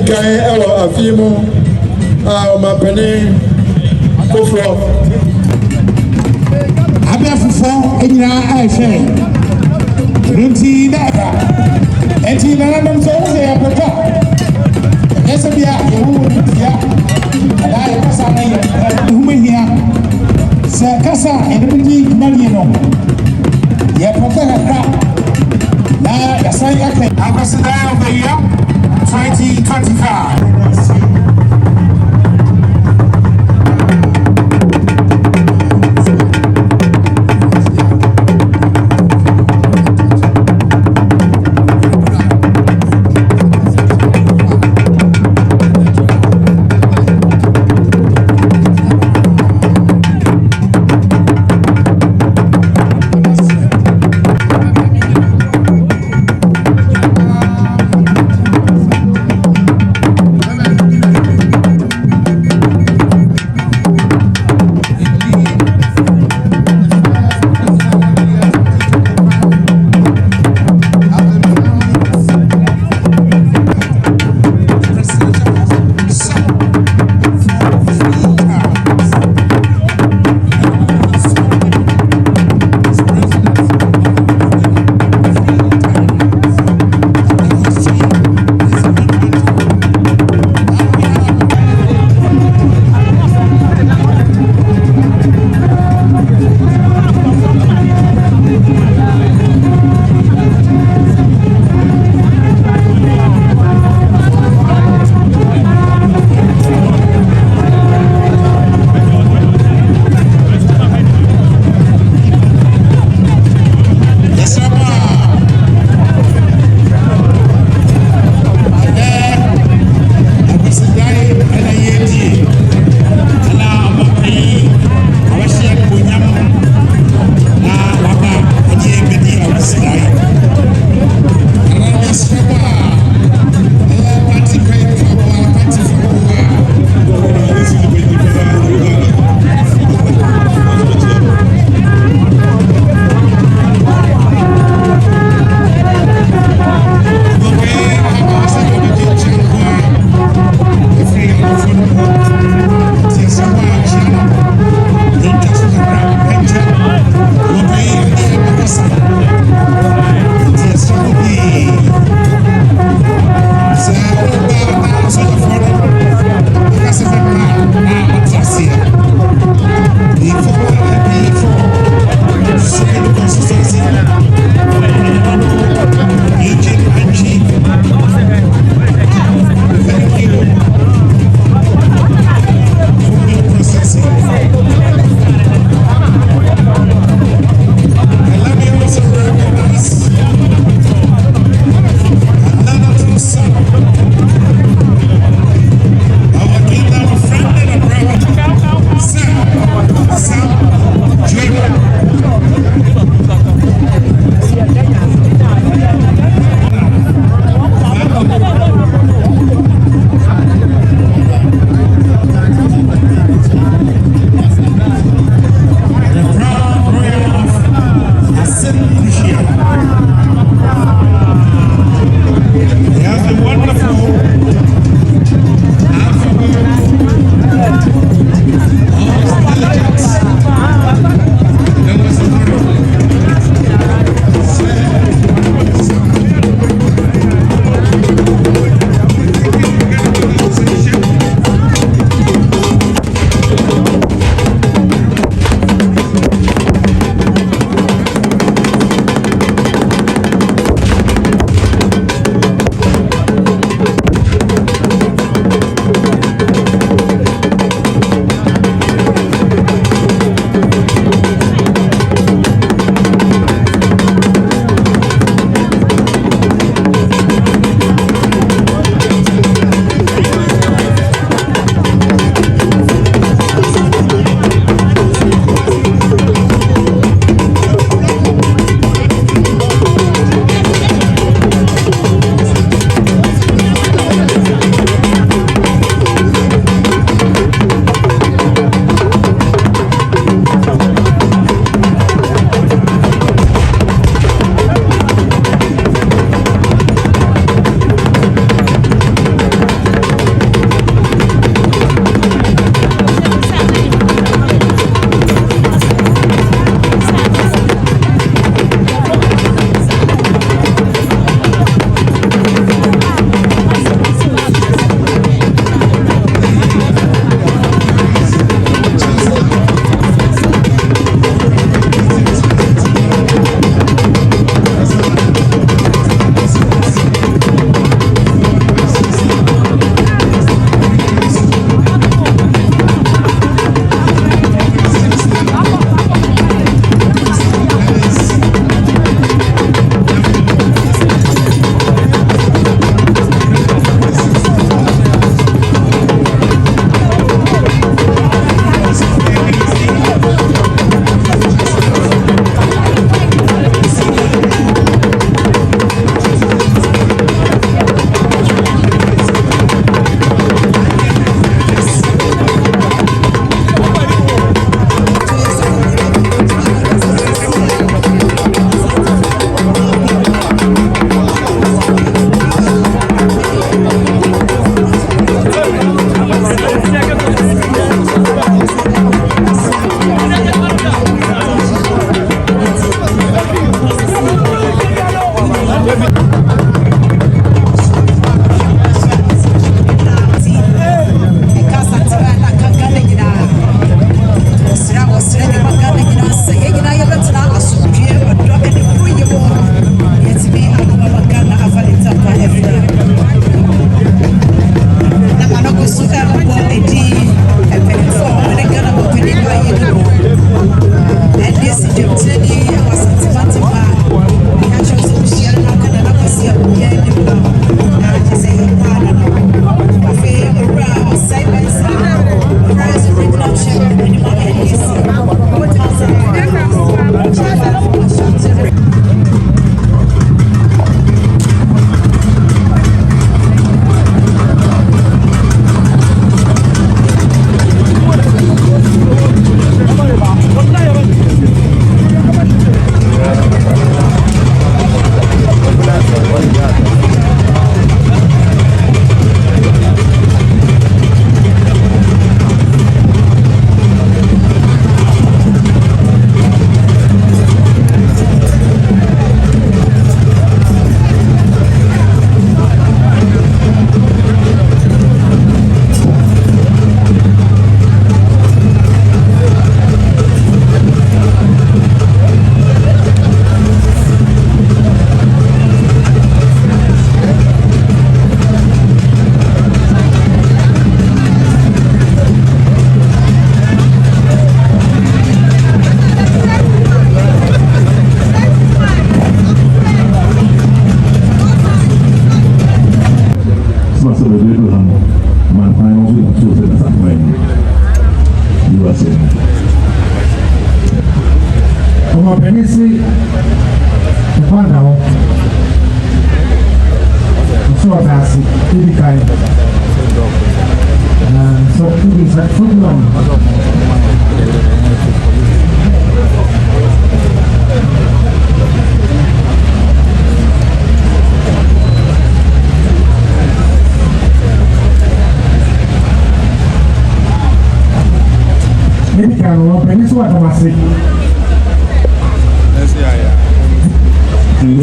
Kai ewo afimu mapene kofro abefufo enyina ahwe nti na enti na nam so wo ya pota ese bia ewu ya ala ya kasa na ya humehia sa kasa edebiji mali no ya pota ka na ya sai ake Ambassador of the year 2025. Penisi upanda wa mswa basi hivi kai na so hivi za football hivi kai wa penisi wa tomasi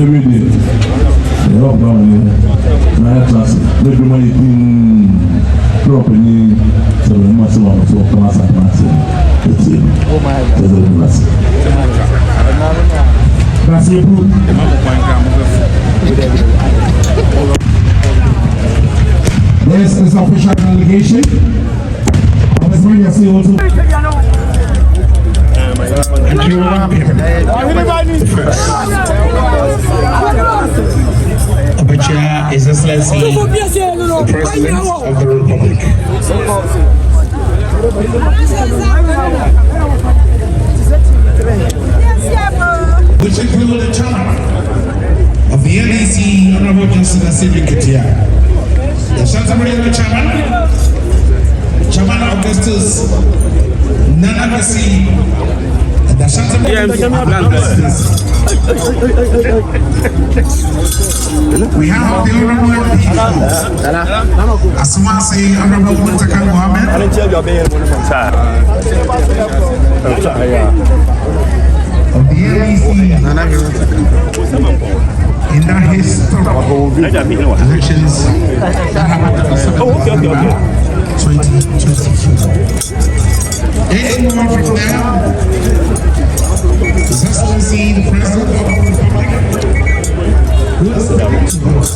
every day. They help down there. Class. They do money properly. So we must want to class and class. It's it. Oh my God. That's it. This is official delegation. Let's bring your CO2. Abacha, His Excellency, the President of the Republic. Which include the chairman of the NDC, Honorable Johnson Asiri Ketia. The Santa Maria chairman, Chairman Augustus Nanakasi, and the Santa Maria we have the Honorable people. Asumasi Honorable Muntaka Mohammed. Of the NDC in the historical elections that happened in 2022. Anyone from now, His Excellency the President of the Republic will step to us.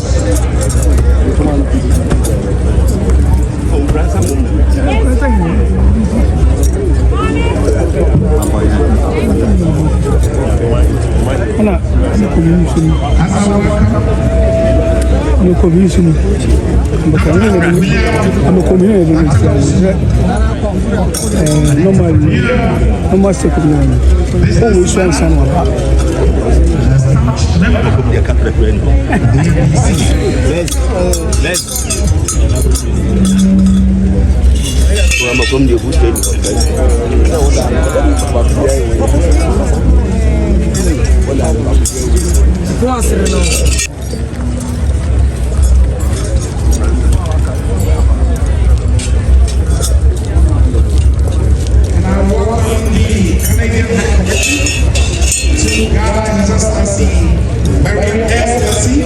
His Excellency, Marian Excellency,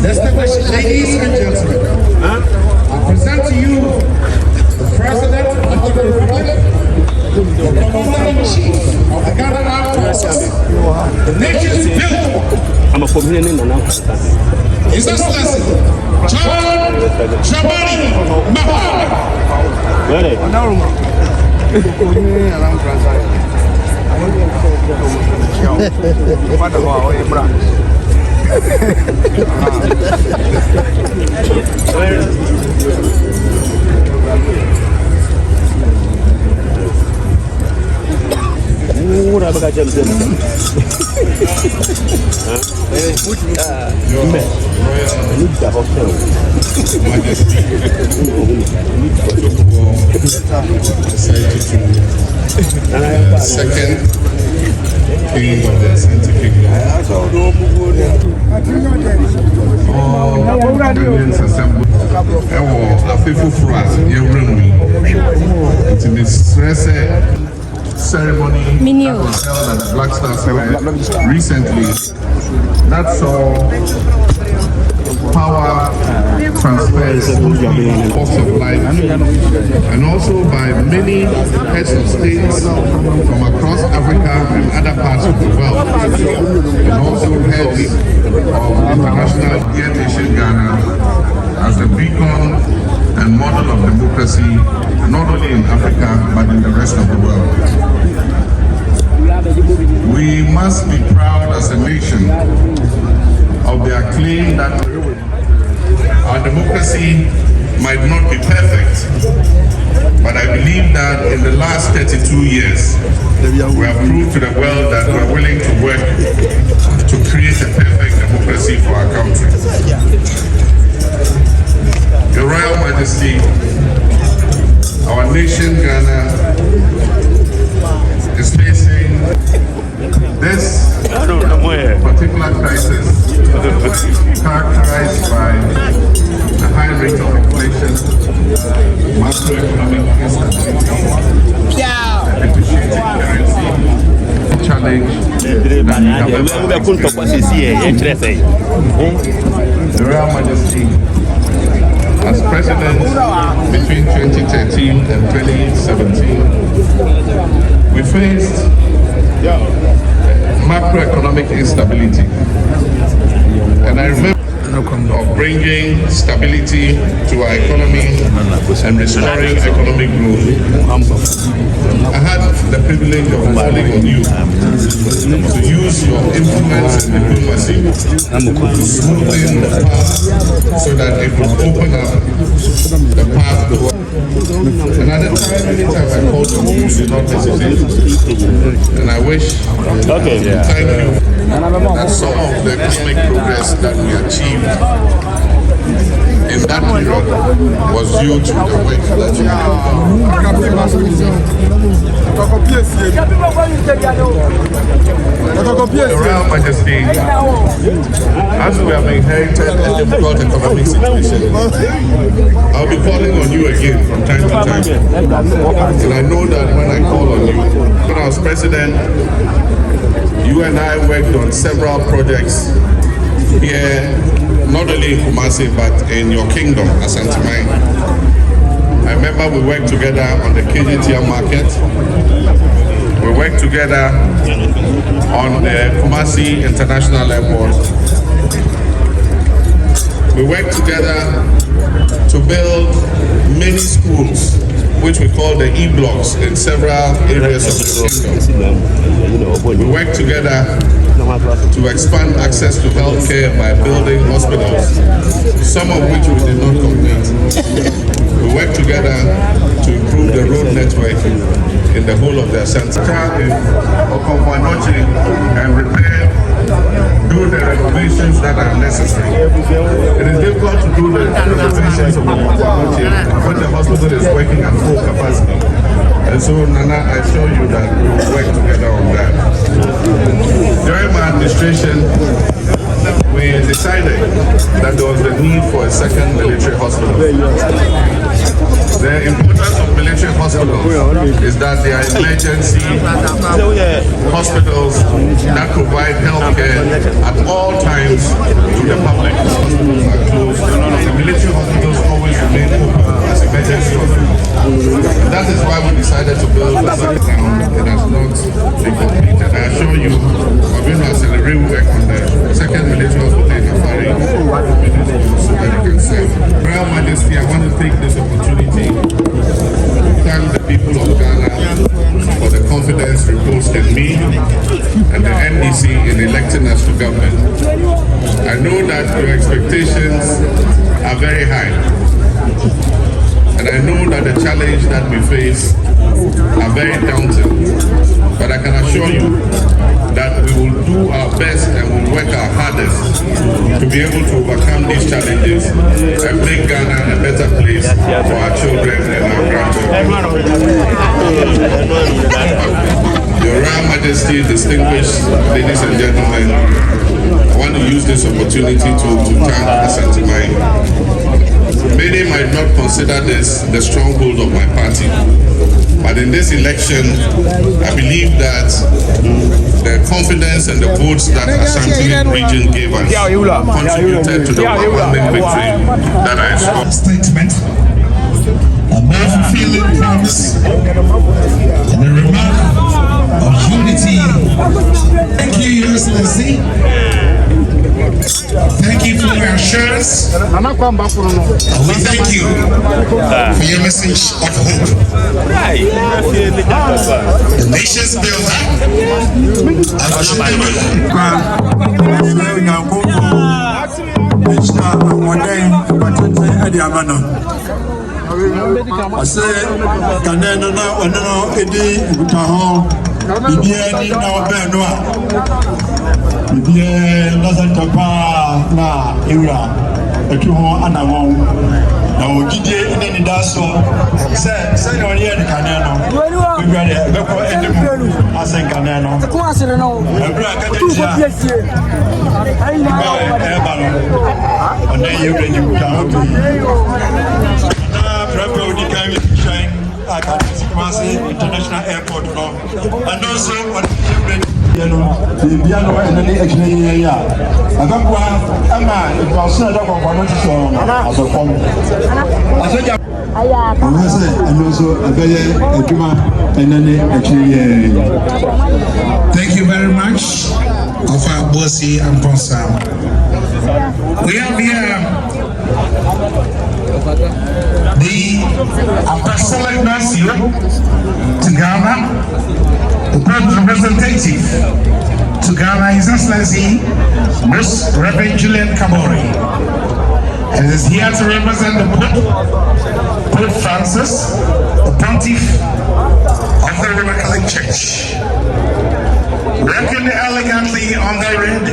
Distinguished ladies and gentlemen, I present to you the President of the Republic, the Commander-in-Chief of the Ghana Armed Forces, the nation's pillar, His Excellency John Dramani Mahama. Second king of the scientific all Ghanaians assembled. A faithful phrase, ceremony that was held at the Black Star Square recently that saw power transfers in course of life, and also by many heads of states from across Africa and other parts of the world, and also heads of international Asian Ghana as a beacon and model of democracy, not only in Africa but in the rest of the world. We must be proud as a nation of the acclaim that our democracy might not be perfect, but I believe that in the last 32 years, we have proved to the world that we are willing to work to create a perfect democracy for our country. Your Royal Majesty, our nation, Ghana, is facing this particular crisis characterized by the high rate of inflation, macroeconomic instability, depreciating currency, challenge the Royal Majesty, as President between 2013 and 2017, we faced macroeconomic instability. And I remember of bringing stability to our economy and restoring economic growth. I had the privilege of calling on you to use your influence and diplomacy to smoothen the path so that it would open up the path to. And at the time, anytime I called on you, you did not hesitate. And I wish to thank you that some of the economic progress that we achieved in that period was due to the work that you Your Royal Majesty, as we have inherited a difficult economic situation, I'll be calling on you again from time to time. And I know that when I call on you, when I was president, you and I worked on several projects here, not only in Kumasi, but in your kingdom, Asante Mine. I remember we worked together on the KGTM market. We worked together on the Kumasi International Airport. We worked together to build many schools, which we call the E-blocks, in several areas of the kingdom. We work together to expand access to healthcare by building hospitals, some of which we did not complete. We work together to improve the road network in the whole of the Asante and repair, do the renovations that are necessary. It is difficult to do the renovations of Okonkwo when the hospital is working at full capacity. And so, Nana, I assure you that we will work together on that. During my administration, we decided that there was the need for a second military hospital. The importance of military hospitals is that they are emergency hospitals that provide health care at all times to the public. Hospitals are closed. The military hospitals always remain open as emergency hospitals. That is why we decided to build the second town. It has not been completed. I assure you, we're going to accelerate work on the second military hospital in Afari so that it can serve. Royal Majesty, I want to take this opportunity to thank the people of Ghana for the confidence reposed in me and the NDC in electing us to government. I know that your expectations are very high. And I know that the challenge that we face are very daunting, but I can assure you that we will do our best and will work our hardest to be able to overcome these challenges and make Ghana a better place for our children and our grandchildren. Your Royal Majesty, distinguished ladies and gentlemen, I want to use this opportunity to thank Asante. Many might not consider this the stronghold of my party, but in this election, I believe that the confidence and the votes that Ashanti region gave us contributed to the overwhelming victory that I saw. Statement, a more fulfilling promise, and a remark of unity. Thank you, Your Excellency. Thank you for your assurance. We thank you for your message of hope. The nation's builder, na era etu ho anawon na ogide ne ni daso se no ye de kan no gwa de be ko endimu asen kan no ko asere no ebra ka de tia ai na ba no ona ye de ni ka ho na prepare di kan shine aka Kumasi International Airport no and also on Biano and the actually Agakwa Ama it was said of one as a form. And also a very and then actually thank you very much of our bossy and Ponsam. We have here the Apostolic Nuncio to Ghana, the Pope's representative to Ghana, His Excellency Most Reverend Julian Kabori, and is here to represent the Pope, Pope Francis, the Pontiff of the Roman Catholic Church. Walking elegantly on the red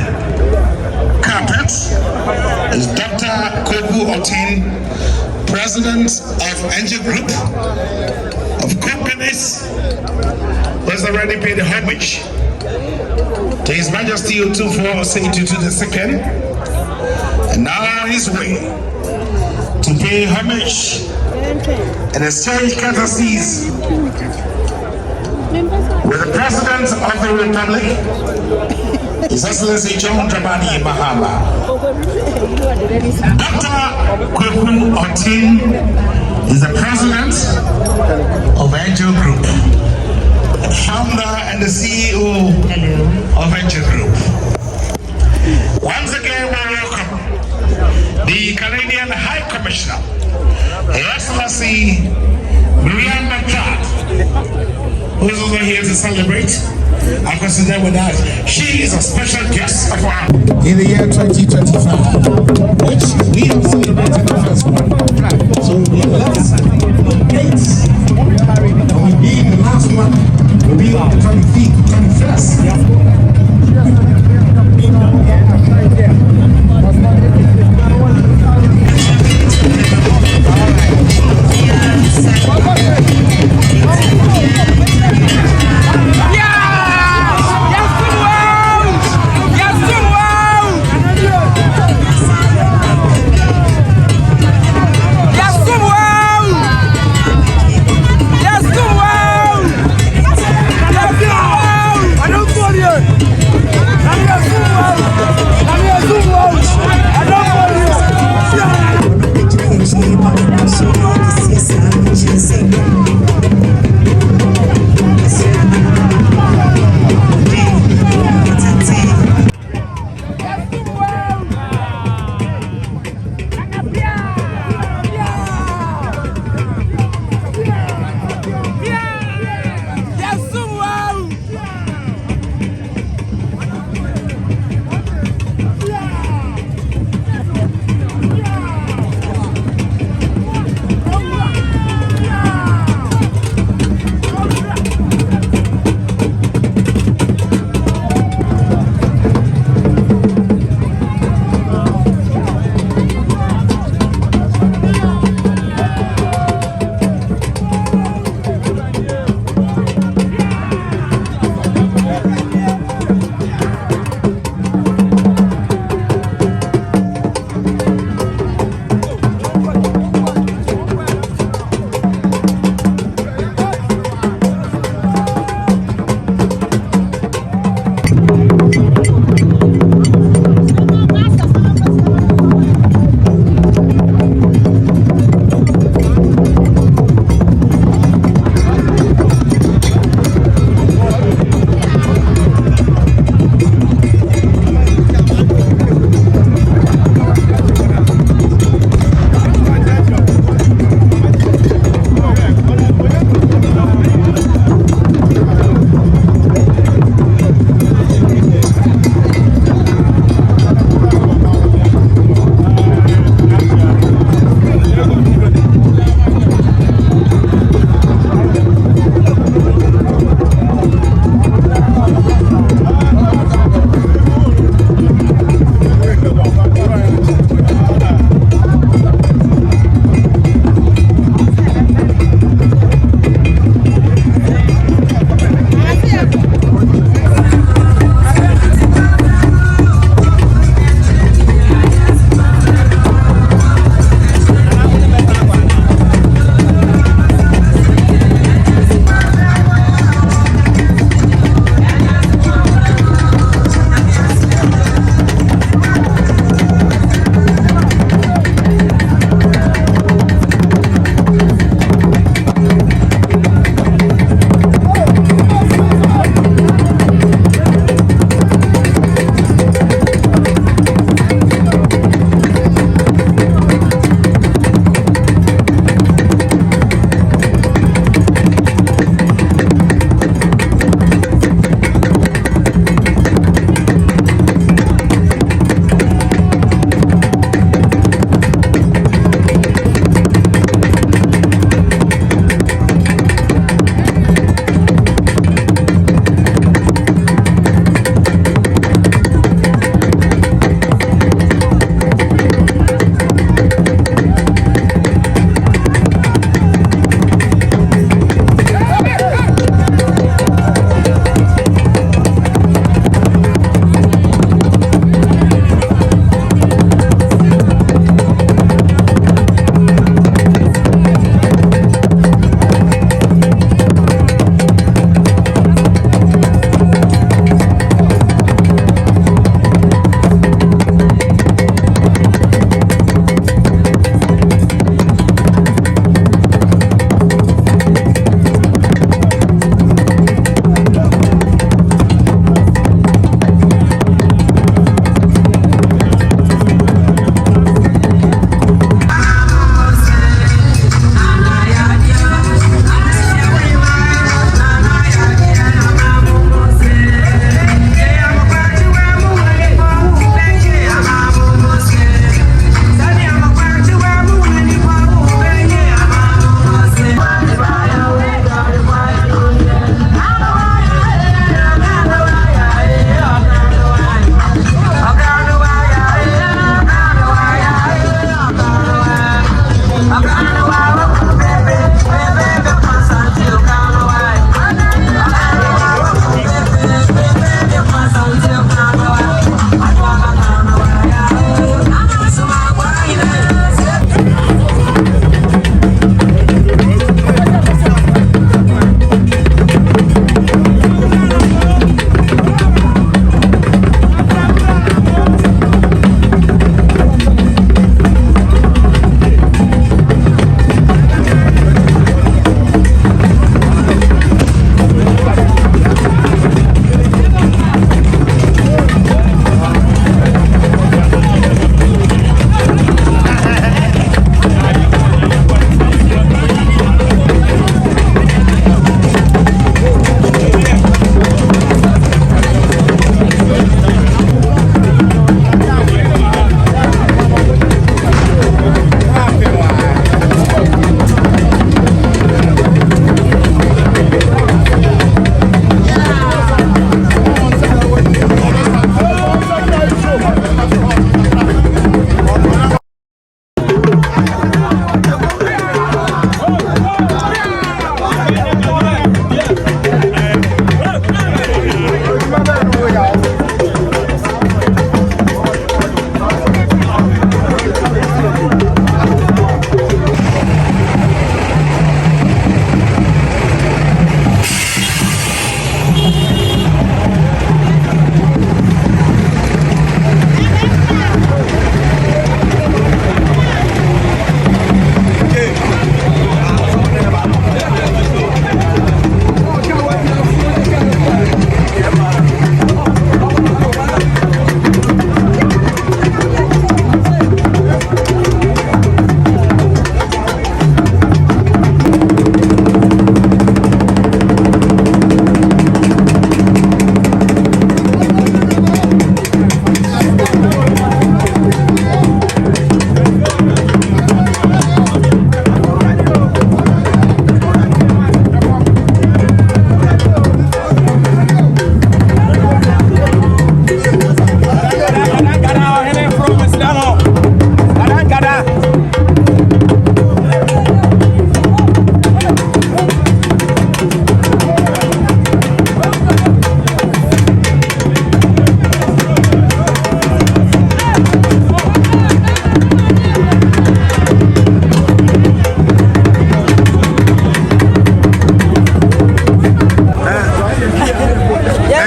carpet is Dr. Kobu Otin, President of Angel Group of Companies, who has already paid homage to His Majesty Otumfuo Osei Tutu II, and now on his way to pay homage and exchange courtesies with the President of the Republic, His Excellency John Dramani Mahama. Dr. Kobu Otin is the President of Angel Group, founder and the CEO of Angel Group. Once again, we welcome the Canadian High Commissioner, Her Excellency Miriam McCart, who is over here to celebrate and consider with us. She is a special guest of our in the year 2025, which we have celebrated the first one. So we have left 8, and we being the last one, will be on the 21st.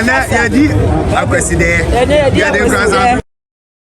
ɛnɛ yɛdi akwaside yɛde nkransa